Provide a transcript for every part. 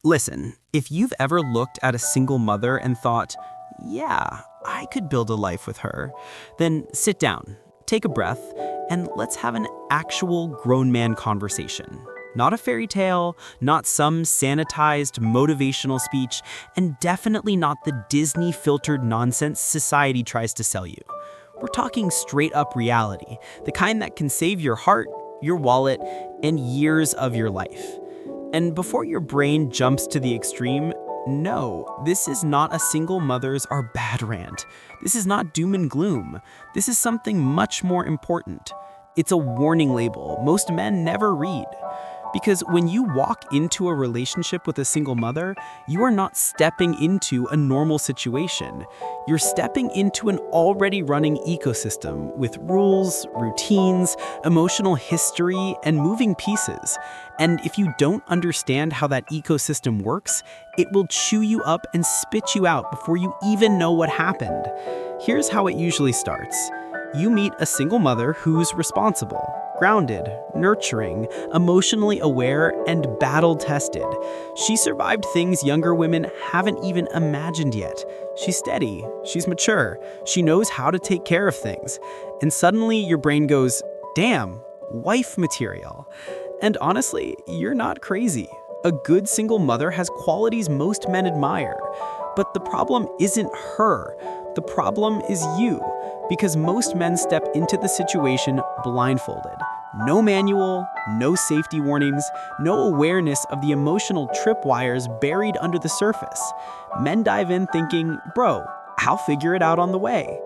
Listen, if you've ever looked at a single mother and thought, yeah, I could build a life with her, then sit down, take a breath, and let's have an actual grown man conversation. Not a fairy tale, not some sanitized motivational speech, and definitely not the Disney-filtered nonsense society tries to sell you. We're talking straight-up reality, the kind that can save your heart, your wallet, and years of your life. And before your brain jumps to the extreme, no, this is not a single mothers are bad rant. This is not doom and gloom. This is something much more important. It's a warning label most men never read. Because when you walk into a relationship with a single mother, you are not stepping into a normal situation. You're stepping into an already running ecosystem with rules, routines, emotional history, and moving pieces. And if you don't understand how that ecosystem works, it will chew you up and spit you out before you even know what happened. Here's how it usually starts. You meet a single mother who's responsible, grounded, nurturing, emotionally aware, and battle-tested. She survived things younger women haven't even imagined yet. She's steady, she's mature, she knows how to take care of things. And suddenly your brain goes, damn, wife material. And honestly, you're not crazy. A good single mother has qualities most men admire. But the problem isn't her. The problem is you. Because most men step into the situation blindfolded. No manual, no safety warnings, no awareness of the emotional tripwires buried under the surface. Men dive in thinking, bro, I'll figure it out on the way.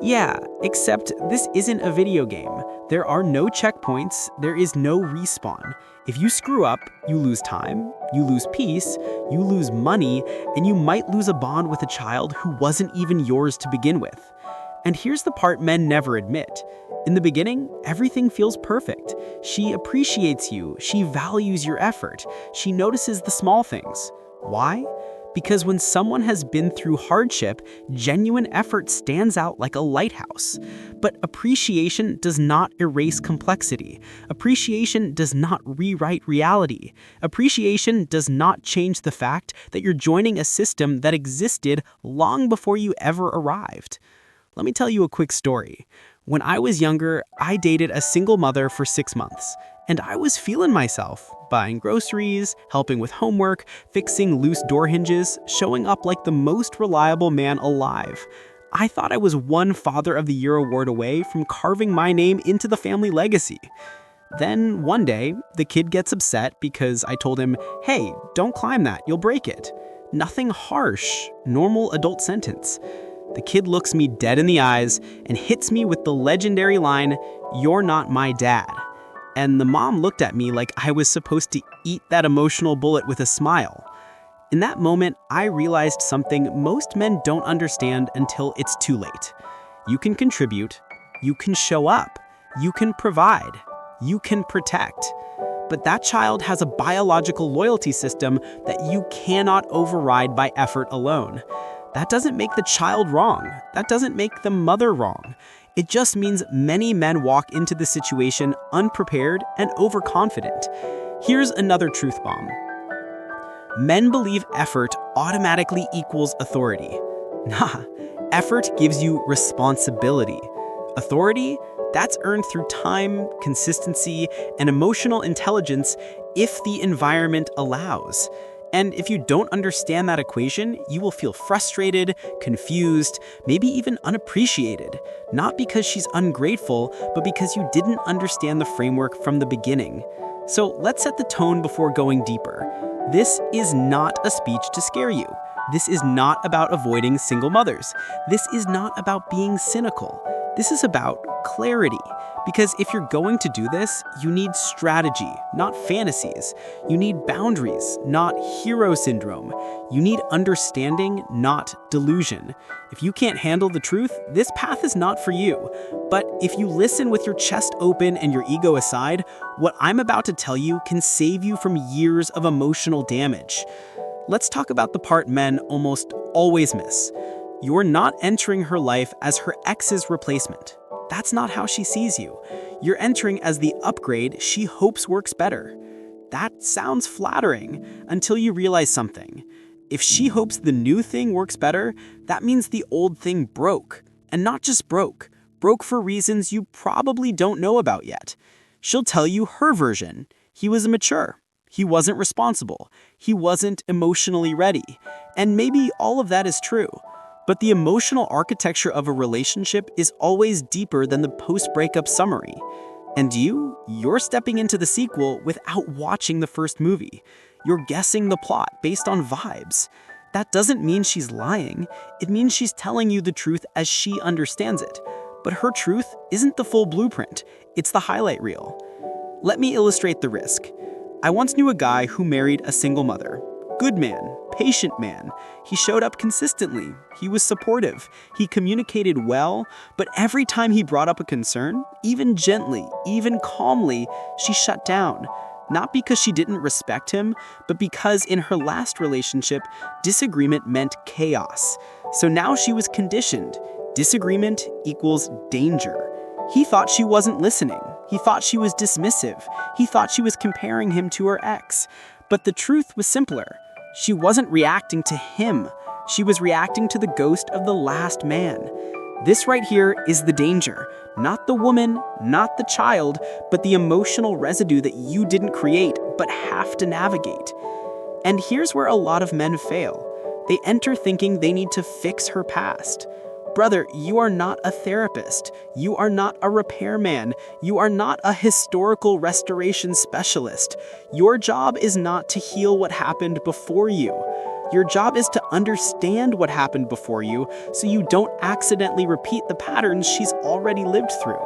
Yeah, except this isn't a video game. There are no checkpoints, there is no respawn. If you screw up, you lose time, you lose peace, you lose money, and you might lose a bond with a child who wasn't even yours to begin with. And here's the part men never admit. In the beginning, everything feels perfect. She appreciates you, she values your effort, she notices the small things. Why? Because when someone has been through hardship, genuine effort stands out like a lighthouse. But appreciation does not erase complexity. Appreciation does not rewrite reality. Appreciation does not change the fact that you're joining a system that existed long before you ever arrived. Let me tell you a quick story. When I was younger, I dated a single mother for 6 months, and I was feeling myself, buying groceries, helping with homework, fixing loose door hinges, showing up like the most reliable man alive. I thought I was one Father of the Year award away from carving my name into the family legacy. Then one day, the kid gets upset because I told him, hey, don't climb that, you'll break it. Nothing harsh, normal adult sentence. The kid looks me dead in the eyes and hits me with the legendary line, "You're not my dad." And the mom looked at me like I was supposed to eat that emotional bullet with a smile. In that moment, I realized something most men don't understand until it's too late. You can contribute, you can show up, you can provide, you can protect. But that child has a biological loyalty system that you cannot override by effort alone. That doesn't make the child wrong. That doesn't make the mother wrong. It just means many men walk into the situation unprepared and overconfident. Here's another truth bomb. Men believe effort automatically equals authority. Nah, effort gives you responsibility. Authority, that's earned through time, consistency, and emotional intelligence if the environment allows. And if you don't understand that equation, you will feel frustrated, confused, maybe even unappreciated. Not because she's ungrateful, but because you didn't understand the framework from the beginning. So let's set the tone before going deeper. This is not a speech to scare you. This is not about avoiding single mothers. This is not about being cynical. This is about clarity. Because if you're going to do this, you need strategy, not fantasies. You need boundaries, not hero syndrome. You need understanding, not delusion. If you can't handle the truth, this path is not for you. But if you listen with your chest open and your ego aside, what I'm about to tell you can save you from years of emotional damage. Let's talk about the part men almost always miss. You're not entering her life as her ex's replacement. That's not how she sees you. You're entering as the upgrade she hopes works better. That sounds flattering until you realize something. If she hopes the new thing works better, that means the old thing broke. And not just broke for reasons you probably don't know about yet. She'll tell you her version. He was immature. He wasn't responsible. He wasn't emotionally ready. And maybe all of that is true. But the emotional architecture of a relationship is always deeper than the post-breakup summary. And you're stepping into the sequel without watching the first movie. You're guessing the plot based on vibes. That doesn't mean she's lying. It means she's telling you the truth as she understands it. But her truth isn't the full blueprint. It's the highlight reel. Let me illustrate the risk. I once knew a guy who married a single mother. Good man, patient man. He showed up consistently. He was supportive. He communicated well, but every time he brought up a concern, even gently, even calmly, she shut down. Not because she didn't respect him, but because in her last relationship, disagreement meant chaos. So now she was conditioned. Disagreement equals danger. He thought she wasn't listening. He thought she was dismissive. He thought she was comparing him to her ex. But the truth was simpler. She wasn't reacting to him. She was reacting to the ghost of the last man. This right here is the danger. Not the woman, not the child, but the emotional residue that you didn't create but have to navigate. And here's where a lot of men fail. They enter thinking they need to fix her past. Brother, you are not a therapist. You are not a repairman. You are not a historical restoration specialist. Your job is not to heal what happened before you. Your job is to understand what happened before you so you don't accidentally repeat the patterns she's already lived through.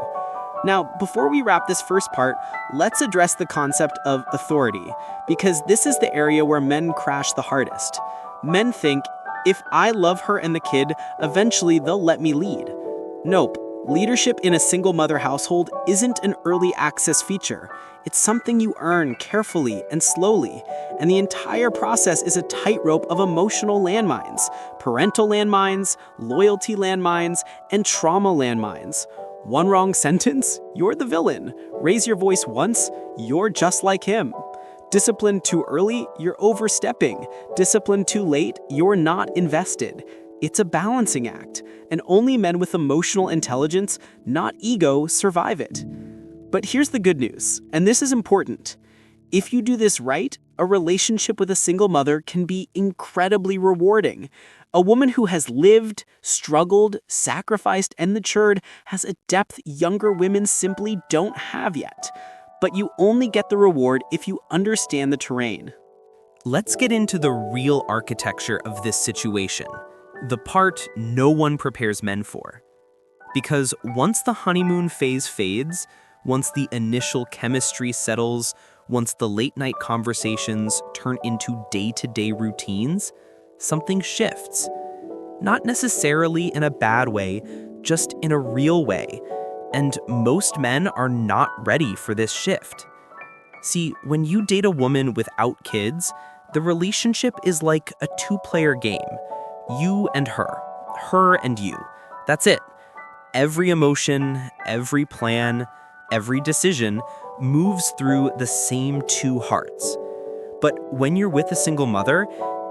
Now, before we wrap this first part, let's address the concept of authority, because this is the area where men crash the hardest. Men think, if I love her and the kid, eventually they'll let me lead. Nope. Leadership in a single mother household isn't an early access feature. It's something you earn carefully and slowly. And the entire process is a tightrope of emotional landmines, parental landmines, loyalty landmines, and trauma landmines. One wrong sentence, you're the villain. Raise your voice once, you're just like him. Discipline too early, you're overstepping. Discipline too late, you're not invested. It's a balancing act, and only men with emotional intelligence, not ego, survive it. But here's the good news, and this is important. If you do this right, a relationship with a single mother can be incredibly rewarding. A woman who has lived, struggled, sacrificed, and matured has a depth younger women simply don't have yet. But you only get the reward if you understand the terrain. Let's get into the real architecture of this situation, the part no one prepares men for. Because once the honeymoon phase fades, once the initial chemistry settles, once the late-night conversations turn into day-to-day routines, something shifts. Not necessarily in a bad way, just in a real way. And most men are not ready for this shift. See, when you date a woman without kids, the relationship is like a two-player game. You and her and you. That's it. Every emotion, every plan, every decision moves through the same two hearts. But when you're with a single mother,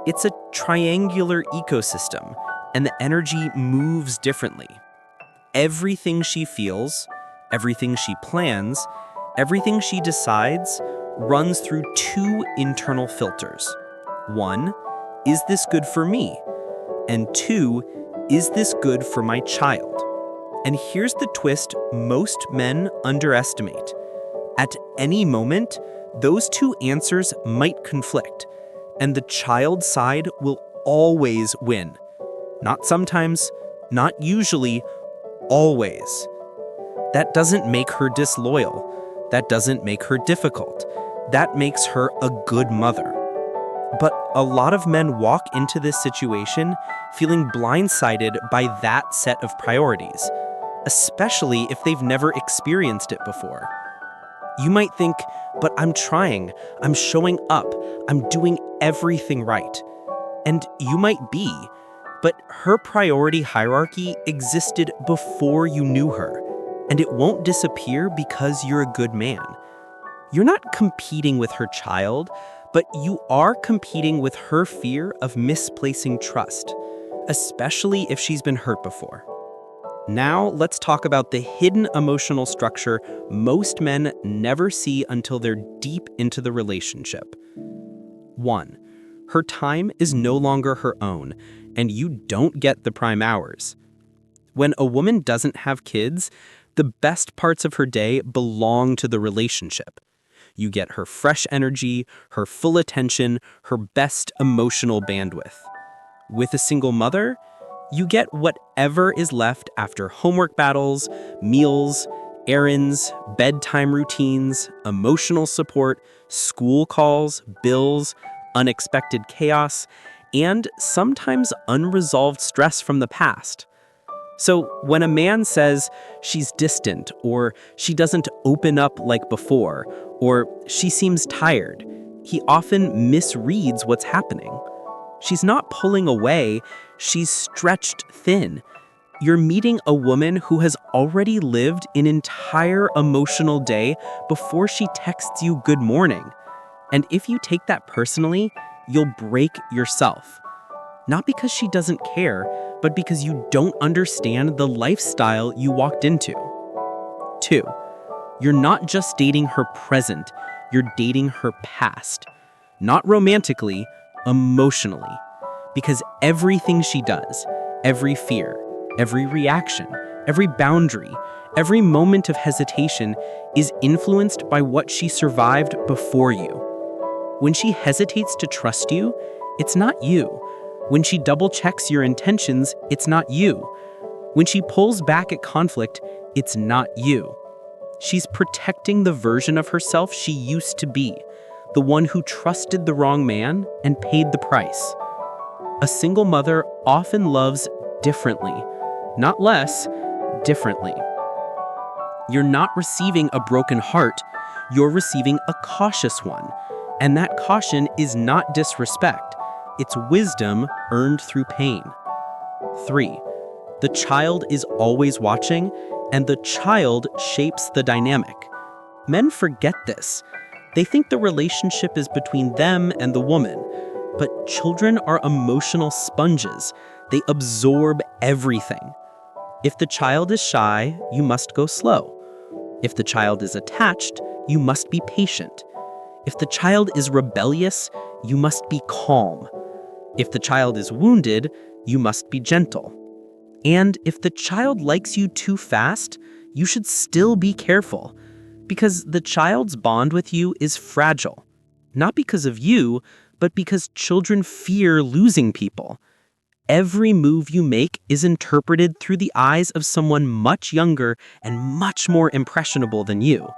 it's a triangular ecosystem, and the energy moves differently. Everything she feels, everything she plans, everything she decides runs through two internal filters. One, is this good for me? And two, is this good for my child? And here's the twist most men underestimate. At any moment, those two answers might conflict, and the child side will always win. Not sometimes, not usually, always. That doesn't make her disloyal. That doesn't make her difficult. That makes her a good mother. But a lot of men walk into this situation feeling blindsided by that set of priorities, especially if they've never experienced it before. You might think, but I'm trying, I'm showing up, I'm doing everything right. And you might be, but her priority hierarchy existed before you knew her, and it won't disappear because you're a good man. You're not competing with her child, but you are competing with her fear of misplacing trust, especially if she's been hurt before. Now, let's talk about the hidden emotional structure most men never see until they're deep into the relationship. 1. Her time is no longer her own, and you don't get the prime hours. When a woman doesn't have kids, the best parts of her day belong to the relationship. You get her fresh energy, her full attention, her best emotional bandwidth. With a single mother, you get whatever is left after homework battles, meals, errands, bedtime routines, emotional support, school calls, bills, unexpected chaos, and sometimes unresolved stress from the past. So when a man says she's distant, or she doesn't open up like before, or she seems tired, he often misreads what's happening. She's not pulling away, she's stretched thin. You're meeting a woman who has already lived an entire emotional day before she texts you good morning. And if you take that personally, you'll break yourself. Not because she doesn't care, but because you don't understand the lifestyle you walked into. 2. You're not just dating her present, you're dating her past. Not romantically, emotionally. Because everything she does, every fear, every reaction, every boundary, every moment of hesitation is influenced by what she survived before you. When she hesitates to trust you, it's not you. When she double-checks your intentions, it's not you. When she pulls back at conflict, it's not you. She's protecting the version of herself she used to be, the one who trusted the wrong man and paid the price. A single mother often loves differently, not less, differently. You're not receiving a broken heart, you're receiving a cautious one. And that caution is not disrespect, it's wisdom earned through pain. 3. The child is always watching, and the child shapes the dynamic. Men forget this. They think the relationship is between them and the woman. But children are emotional sponges. They absorb everything. If the child is shy, you must go slow. If the child is attached, you must be patient. If the child is rebellious, you must be calm. If the child is wounded, you must be gentle. And if the child likes you too fast, you should still be careful, because the child's bond with you is fragile. Not because of you, but because children fear losing people. Every move you make is interpreted through the eyes of someone much younger and much more impressionable than you.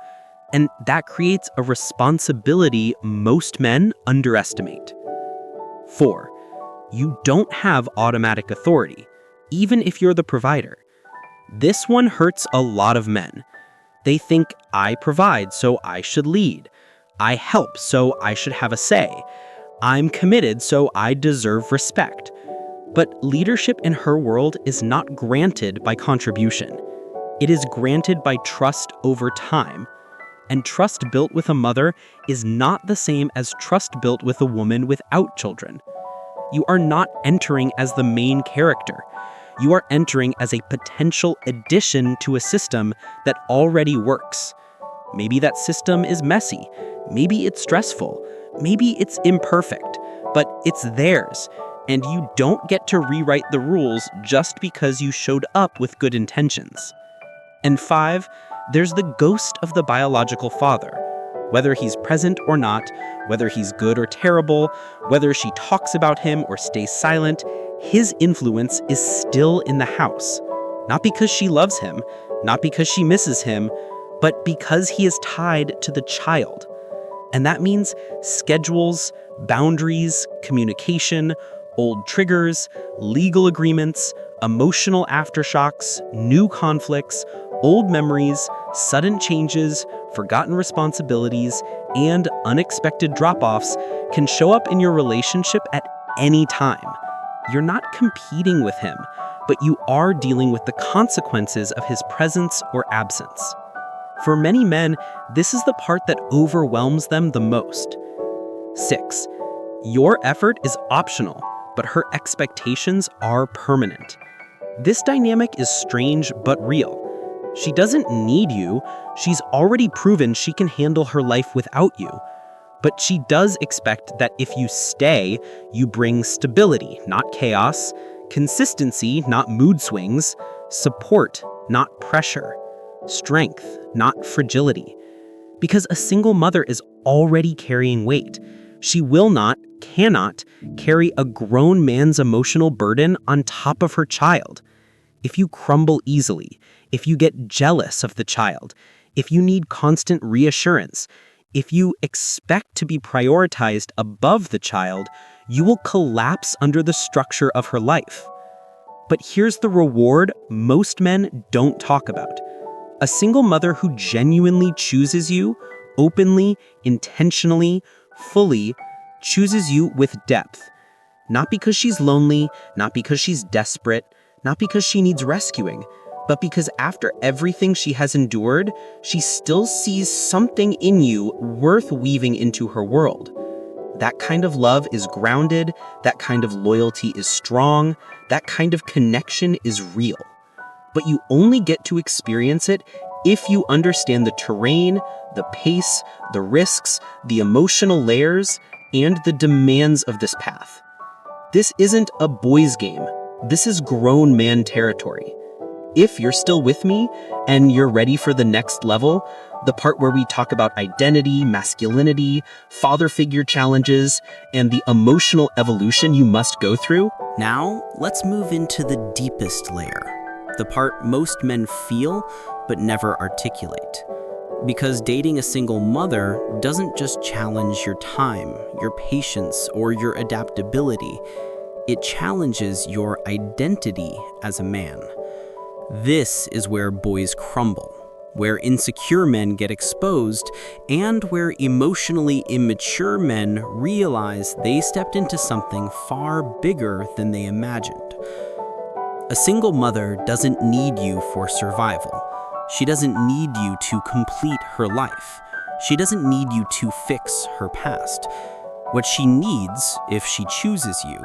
And that creates a responsibility most men underestimate. 4. You don't have automatic authority, even if you're the provider. This one hurts a lot of men. They think, I provide, so I should lead. I help, so I should have a say. I'm committed, so I deserve respect. But leadership in her world is not granted by contribution. It is granted by trust over time. And trust built with a mother is not the same as trust built with a woman without children. You are not entering as the main character. You are entering as a potential addition to a system that already works. Maybe that system is messy. Maybe it's stressful. Maybe it's imperfect. But it's theirs. And you don't get to rewrite the rules just because you showed up with good intentions. And 5, there's the ghost of the biological father. Whether he's present or not, whether he's good or terrible, whether she talks about him or stays silent, his influence is still in the house. Not because she loves him, not because she misses him, but because he is tied to the child. And that means schedules, boundaries, communication, old triggers, legal agreements, emotional aftershocks, new conflicts, old memories, sudden changes, forgotten responsibilities, and unexpected drop-offs can show up in your relationship at any time. You're not competing with him, but you are dealing with the consequences of his presence or absence. For many men, this is the part that overwhelms them the most. 6. Your effort is optional, but her expectations are permanent. This dynamic is strange but real. She doesn't need you. She's already proven she can handle her life without you. But she does expect that if you stay, you bring stability, not chaos, consistency, not mood swings, support, not pressure, strength, not fragility. Because a single mother is already carrying weight. She will not, cannot, carry a grown man's emotional burden on top of her child. If you crumble easily, if you get jealous of the child, if you need constant reassurance, if you expect to be prioritized above the child, you will collapse under the structure of her life. But here's the reward most men don't talk about. A single mother who genuinely chooses you, openly, intentionally, fully, chooses you with depth. Not because she's lonely, not because she's desperate, not because she needs rescuing, but because after everything she has endured, she still sees something in you worth weaving into her world. That kind of love is grounded, that kind of loyalty is strong, that kind of connection is real. But you only get to experience it if you understand the terrain, the pace, the risks, the emotional layers, and the demands of this path. This isn't a boys' game. This is grown man territory. If you're still with me and you're ready for the next level, the part where we talk about identity, masculinity, father figure challenges, and the emotional evolution you must go through, now let's move into the deepest layer, the part most men feel but never articulate. Because dating a single mother doesn't just challenge your time, your patience, or your adaptability. It challenges your identity as a man. This is where boys crumble, where insecure men get exposed, and where emotionally immature men realize they stepped into something far bigger than they imagined. A single mother doesn't need you for survival. She doesn't need you to complete her life. She doesn't need you to fix her past. What she needs, if she chooses you,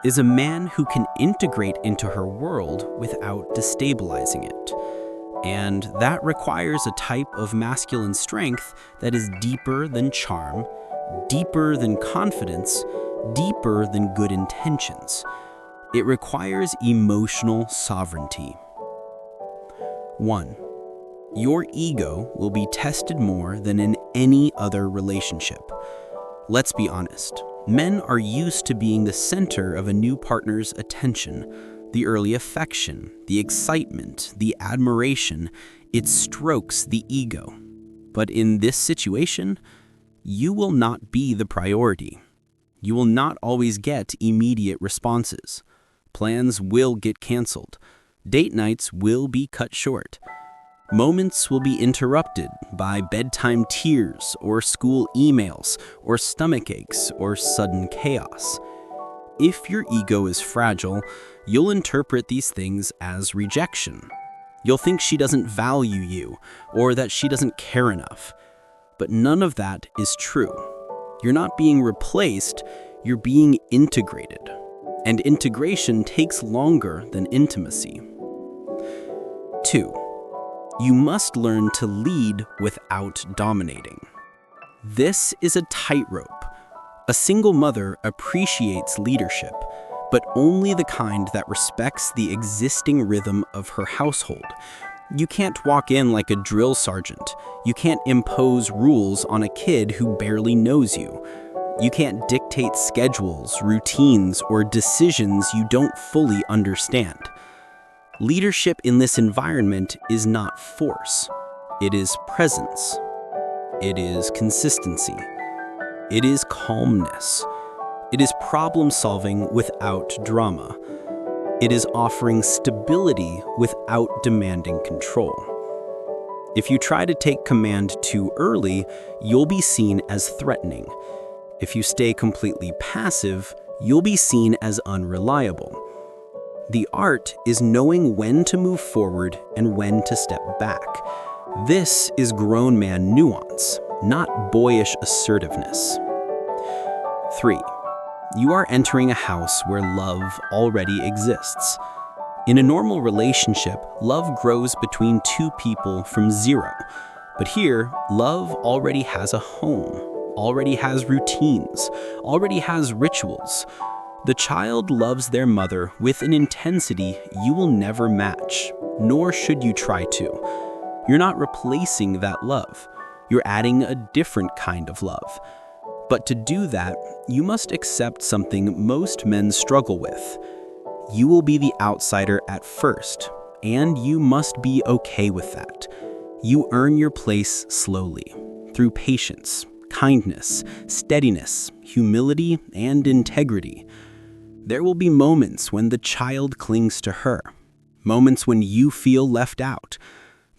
is a man who can integrate into her world without destabilizing it. And that requires a type of masculine strength that is deeper than charm, deeper than confidence, deeper than good intentions. It requires emotional sovereignty. 1. Your ego will be tested more than in any other relationship. Let's be honest. Men are used to being the center of a new partner's attention, the early affection, the excitement, the admiration. It strokes the ego. But in this situation, you will not be the priority. You will not always get immediate responses. Plans will get canceled. Date nights will be cut short. Moments will be interrupted by bedtime tears or school emails or stomach aches or sudden chaos. If your ego is fragile, you'll interpret these things as rejection. You'll think she doesn't value you or that she doesn't care enough. But none of that is true. You're not being replaced, you're being integrated. And integration takes longer than intimacy. 2. You must learn to lead without dominating. This is a tightrope. A single mother appreciates leadership, but only the kind that respects the existing rhythm of her household. You can't walk in like a drill sergeant. You can't impose rules on a kid who barely knows you. You can't dictate schedules, routines, or decisions you don't fully understand. Leadership in this environment is not force. It is presence. It is consistency. It is calmness. It is problem solving without drama. It is offering stability without demanding control. If you try to take command too early, you'll be seen as threatening. If you stay completely passive, you'll be seen as unreliable. The art is knowing when to move forward and when to step back. This is grown man nuance, not boyish assertiveness. 3. You are entering a house where love already exists. In a normal relationship, love grows between two people from zero. But here, love already has a home, already has routines, already has rituals. The child loves their mother with an intensity you will never match, nor should you try to. You're not replacing that love. You're adding a different kind of love. But to do that, you must accept something most men struggle with. You will be the outsider at first, and you must be okay with that. You earn your place slowly, through patience, kindness, steadiness, humility, and integrity. There will be moments when the child clings to her, moments when you feel left out,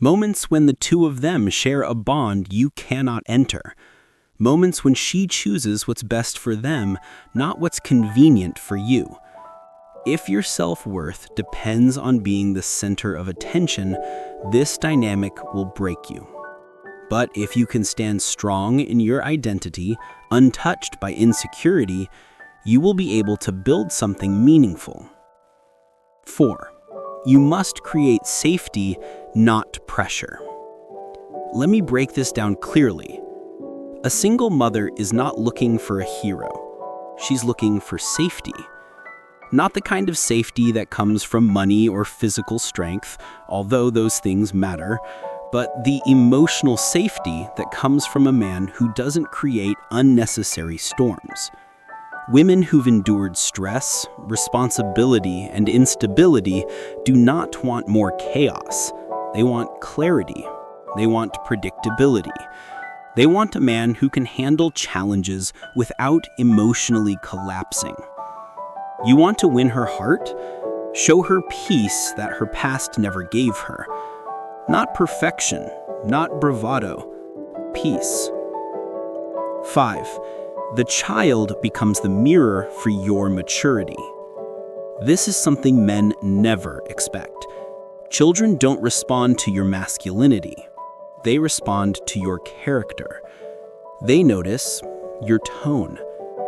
moments when the two of them share a bond you cannot enter, moments when she chooses what's best for them, not what's convenient for you. If your self-worth depends on being the center of attention, this dynamic will break you. But if you can stand strong in your identity, untouched by insecurity, you will be able to build something meaningful. 4. You must create safety, not pressure. Let me break this down clearly. A single mother is not looking for a hero. She's looking for safety. Not the kind of safety that comes from money or physical strength, although those things matter, but the emotional safety that comes from a man who doesn't create unnecessary storms. Women who've endured stress, responsibility, and instability do not want more chaos. They want clarity. They want predictability. They want a man who can handle challenges without emotionally collapsing. You want to win her heart? Show her peace that her past never gave her. Not perfection, not bravado, peace. 5. The child becomes the mirror for your maturity. This is something men never expect. Children don't respond to your masculinity. They respond to your character. They notice your tone,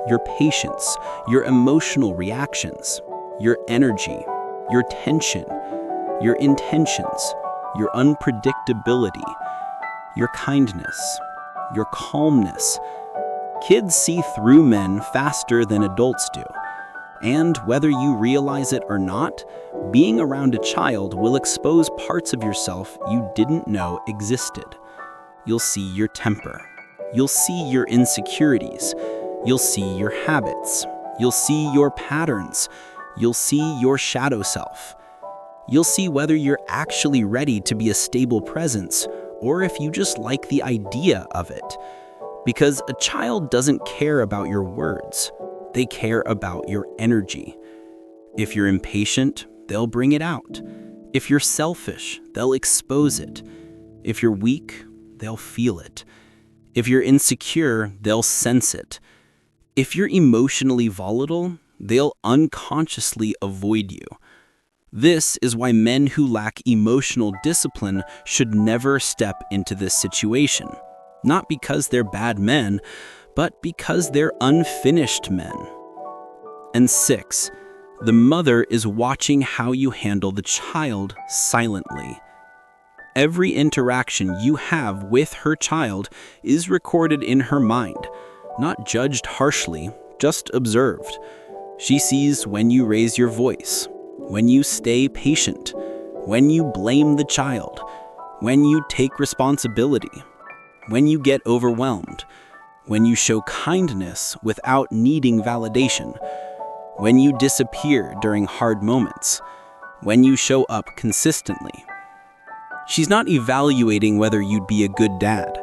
your patience, your emotional reactions, your energy, your tension, your intentions, your unpredictability, your kindness, your calmness. Kids see through men faster than adults do. And whether you realize it or not, being around a child will expose parts of yourself you didn't know existed. You'll see your temper. You'll see your insecurities. You'll see your habits. You'll see your patterns. You'll see your shadow self. You'll see whether you're actually ready to be a stable presence or if you just like the idea of it. Because a child doesn't care about your words. They care about your energy. If you're impatient, they'll bring it out. If you're selfish, they'll expose it. If you're weak, they'll feel it. If you're insecure, they'll sense it. If you're emotionally volatile, they'll unconsciously avoid you. This is why men who lack emotional discipline should never step into this situation. Not because they're bad men, but because they're unfinished men. And 6, the mother is watching how you handle the child silently. Every interaction you have with her child is recorded in her mind, not judged harshly, just observed. She sees when you raise your voice, when you stay patient, when you blame the child, when you take responsibility, when you get overwhelmed, when you show kindness without needing validation, when you disappear during hard moments, when you show up consistently. She's not evaluating whether you'd be a good dad.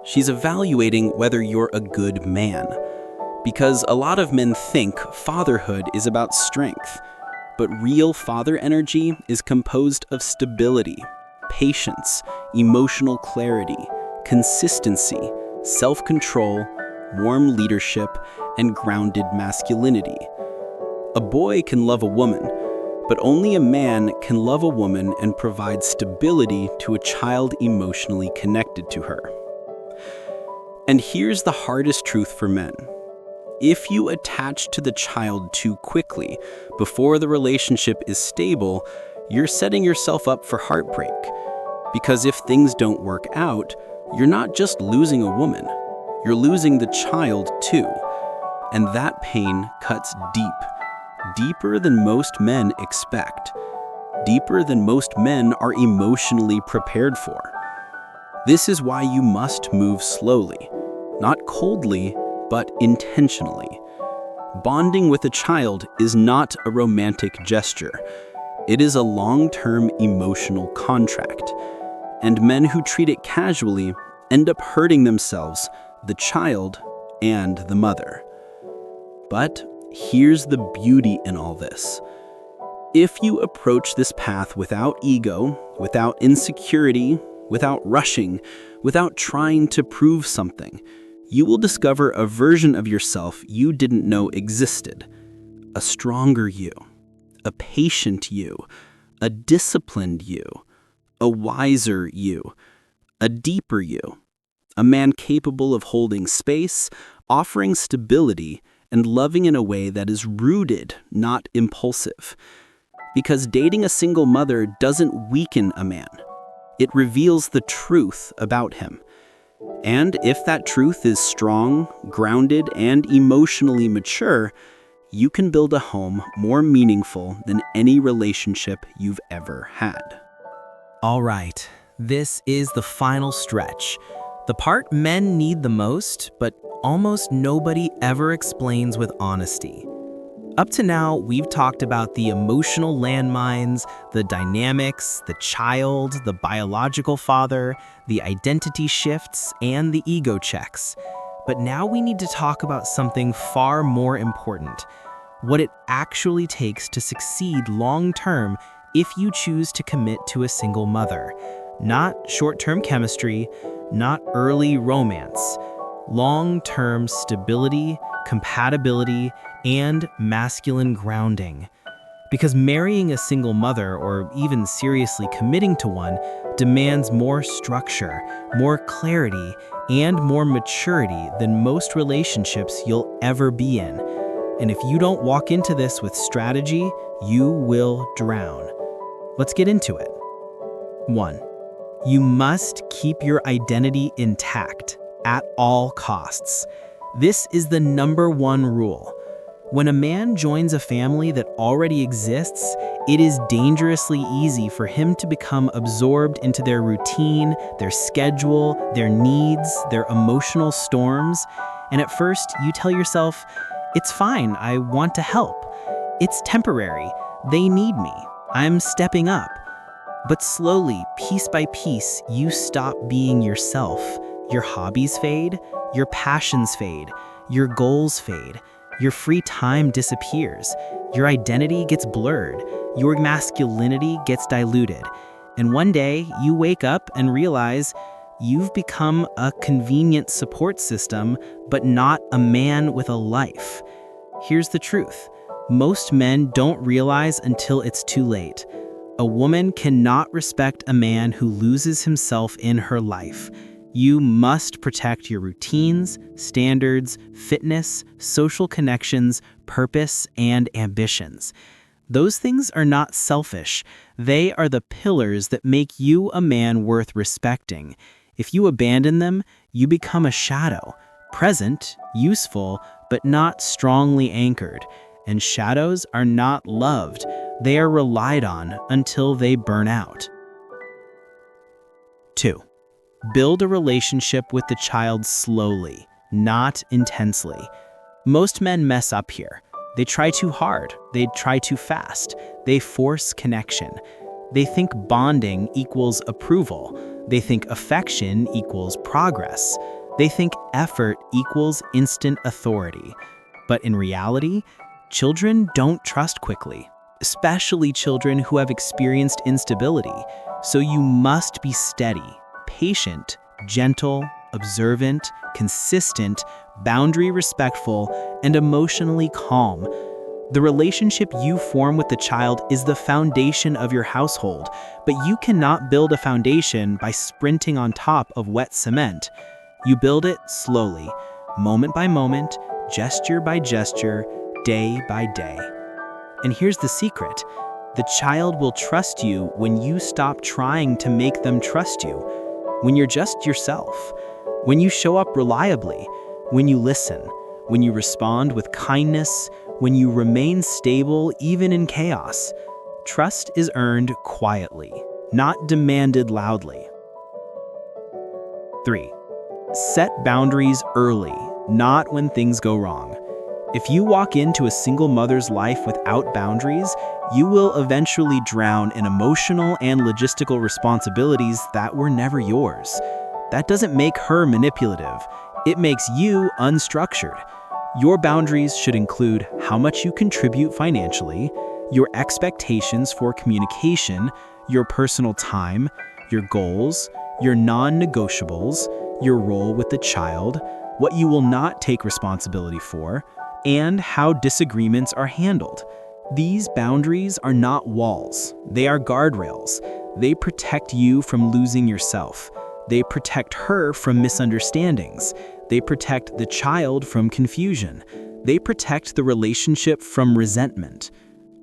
She's evaluating whether you're a good man. Because a lot of men think fatherhood is about strength, but real father energy is composed of stability, patience, emotional clarity, consistency, self-control, warm leadership, and grounded masculinity. A boy can love a woman, But only a man can love a woman and provide stability to a child emotionally connected to her. And here's the hardest truth for men. If you attach to the child too quickly, before the relationship is stable, you're setting yourself up for heartbreak. Because if things don't work out, you're not just losing a woman, you're losing the child too. And that pain cuts deep, deeper than most men expect, deeper than most men are emotionally prepared for. This is why you must move slowly, not coldly, but intentionally. Bonding with a child is not a romantic gesture. It is a long-term emotional contract. And men who treat it casually end up hurting themselves, the child, and the mother. But here's the beauty in all this. If you approach this path without ego, without insecurity, without rushing, without trying to prove something, you will discover a version of yourself you didn't know existed. A stronger you, a patient you, a disciplined you, a wiser you, a deeper you, a man capable of holding space, offering stability, and loving in a way that is rooted, not impulsive. Because dating a single mother doesn't weaken a man. It reveals the truth about him. And if that truth is strong, grounded, and emotionally mature, you can build a home more meaningful than any relationship you've ever had. All right, this is the final stretch. The part men need the most, but almost nobody ever explains with honesty. Up to now, we've talked about the emotional landmines, the dynamics, the child, the biological father, the identity shifts, and the ego checks. But now we need to talk about something far more important: what it actually takes to succeed long-term if you choose to commit to a single mother. Not short-term chemistry, not early romance. Long-term stability, compatibility, and masculine grounding. Because marrying a single mother, or even seriously committing to one, demands more structure, more clarity, and more maturity than most relationships you'll ever be in. And if you don't walk into this with strategy, you will drown. Let's get into it. 1. You must keep your identity intact at all costs. This is the #1 rule. When a man joins a family that already exists, it is dangerously easy for him to become absorbed into their routine, their schedule, their needs, their emotional storms. And at first, you tell yourself, "It's fine, I want to help. It's temporary, they need me, I'm stepping up." But slowly, piece by piece, you stop being yourself. Your hobbies fade, your passions fade, your goals fade, your free time disappears, your identity gets blurred, your masculinity gets diluted. And one day, you wake up and realize you've become a convenient support system, but not a man with a life. Here's the truth. Most men don't realize until it's too late. A woman cannot respect a man who loses himself in her life. You must protect your routines, standards, fitness, social connections, purpose, and ambitions. Those things are not selfish. They are the pillars that make you a man worth respecting. If you abandon them, you become a shadow, present, useful, but not strongly anchored. And shadows are not loved. They are relied on until they burn out. 2. Build a relationship with the child slowly, not intensely. Most men mess up here. They try too hard. They try too fast. They force connection. They think bonding equals approval. They think affection equals progress. They think effort equals instant authority. But in reality, children don't trust quickly, especially children who have experienced instability. So you must be steady, patient, gentle, observant, consistent, boundary respectful, and emotionally calm. The relationship you form with the child is the foundation of your household, but you cannot build a foundation by sprinting on top of wet cement. You build it slowly, moment by moment, gesture by gesture, day by day. And here's the secret. The child will trust you when you stop trying to make them trust you, when you're just yourself, when you show up reliably, when you listen, when you respond with kindness, when you remain stable even in chaos. Trust is earned quietly, not demanded loudly. 3. Set boundaries early, not when things go wrong. If you walk into a single mother's life without boundaries, you will eventually drown in emotional and logistical responsibilities that were never yours. That doesn't make her manipulative. It makes you unstructured. Your boundaries should include how much you contribute financially, your expectations for communication, your personal time, your goals, your non-negotiables, your role with the child, what you will not take responsibility for, and how disagreements are handled. These boundaries are not walls, they are guardrails. They protect you from losing yourself. They protect her from misunderstandings. They protect the child from confusion. They protect the relationship from resentment.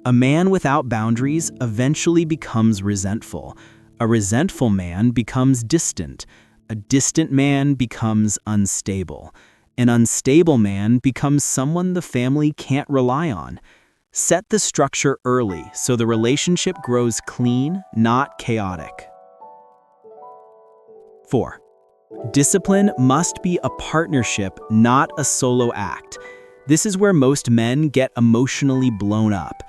A man without boundaries eventually becomes resentful. A resentful man becomes distant. A distant man becomes unstable. An unstable man becomes someone the family can't rely on. Set the structure early so the relationship grows clean, not chaotic. 4. Discipline must be a partnership, not a solo act. This is where most men get emotionally blown up.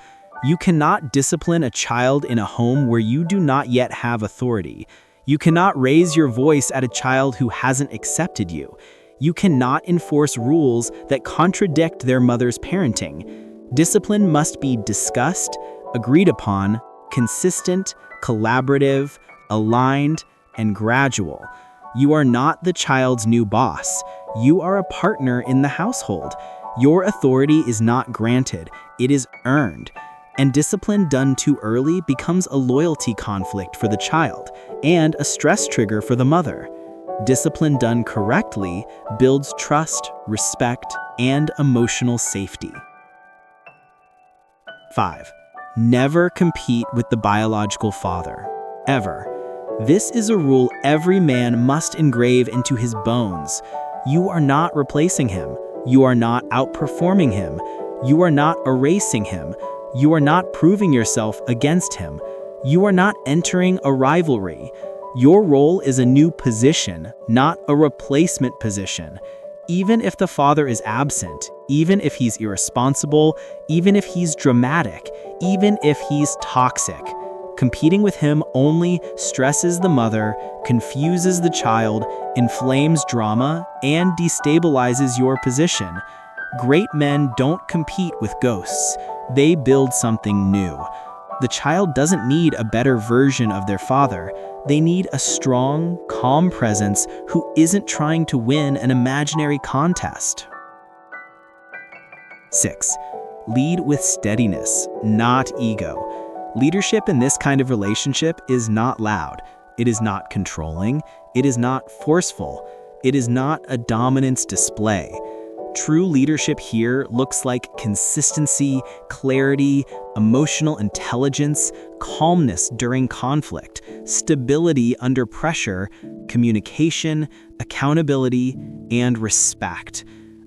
You cannot discipline a child in a home where you do not yet have authority. You cannot raise your voice at a child who hasn't accepted you. You cannot enforce rules that contradict their mother's parenting. Discipline must be discussed, agreed upon, consistent, collaborative, aligned, and gradual. You are not the child's new boss. You are a partner in the household. Your authority is not granted, it is earned. And discipline done too early becomes a loyalty conflict for the child and a stress trigger for the mother. Discipline done correctly builds trust, respect, and emotional safety. 5. Never compete with the biological father, ever. This is a rule every man must engrave into his bones. You are not replacing him. You are not outperforming him. You are not erasing him. You are not proving yourself against him. You are not entering a rivalry. Your role is a new position, not a replacement position. Even if the father is absent, even if he's irresponsible, even if he's dramatic, even if he's toxic, competing with him only stresses the mother, confuses the child, inflames drama, and destabilizes your position. Great men don't compete with ghosts. They build something new. The child doesn't need a better version of their father. They need a strong, calm presence who isn't trying to win an imaginary contest. 6. Lead with steadiness, not ego. Leadership in this kind of relationship is not loud. It is not controlling. It is not forceful. It is not a dominance display. True leadership here looks like consistency, clarity, emotional intelligence, calmness during conflict, stability under pressure, communication, accountability, and respect.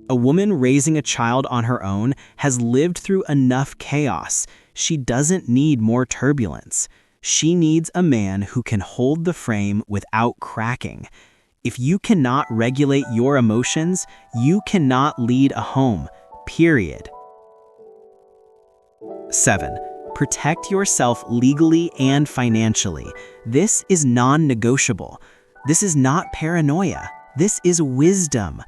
A woman raising a child on her own has lived through enough chaos. She doesn't need more turbulence. She needs a man who can hold the frame without cracking. If you cannot regulate your emotions, you cannot lead a home, period. 7. Protect yourself legally and financially. This is non-negotiable. This is not paranoia. This is wisdom.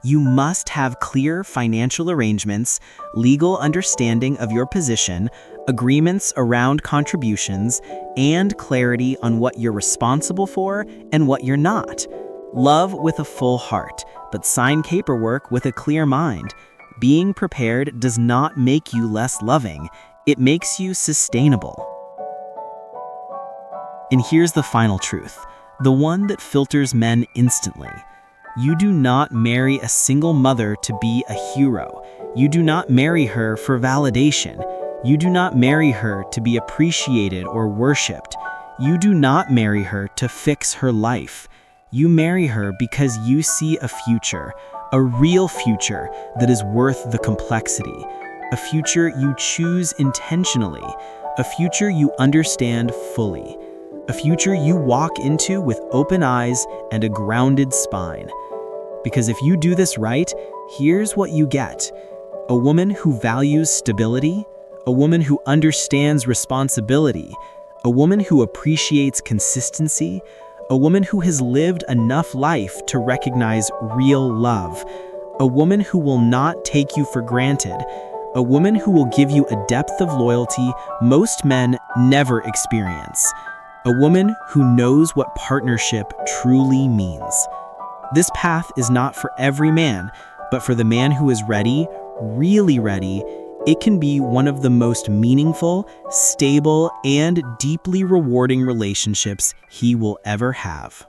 You must have clear financial arrangements, legal understanding of your position, agreements around contributions, and clarity on what you're responsible for and what you're not. Love with a full heart, but sign paperwork with a clear mind. Being prepared does not make you less loving, it makes you sustainable. And here's the final truth, the one that filters men instantly. You do not marry a single mother to be a hero. You do not marry her for validation. You do not marry her to be appreciated or worshipped. You do not marry her to fix her life. You marry her because you see a future, a real future that is worth the complexity, a future you choose intentionally, a future you understand fully, a future you walk into with open eyes and a grounded spine. Because if you do this right, here's what you get: a woman who values stability, a woman who understands responsibility, a woman who appreciates consistency, a woman who has lived enough life to recognize real love, a woman who will not take you for granted, a woman who will give you a depth of loyalty most men never experience, a woman who knows what partnership truly means. This path is not for every man, but for the man who is ready, really ready. It can be one of the most meaningful, stable, and deeply rewarding relationships he will ever have.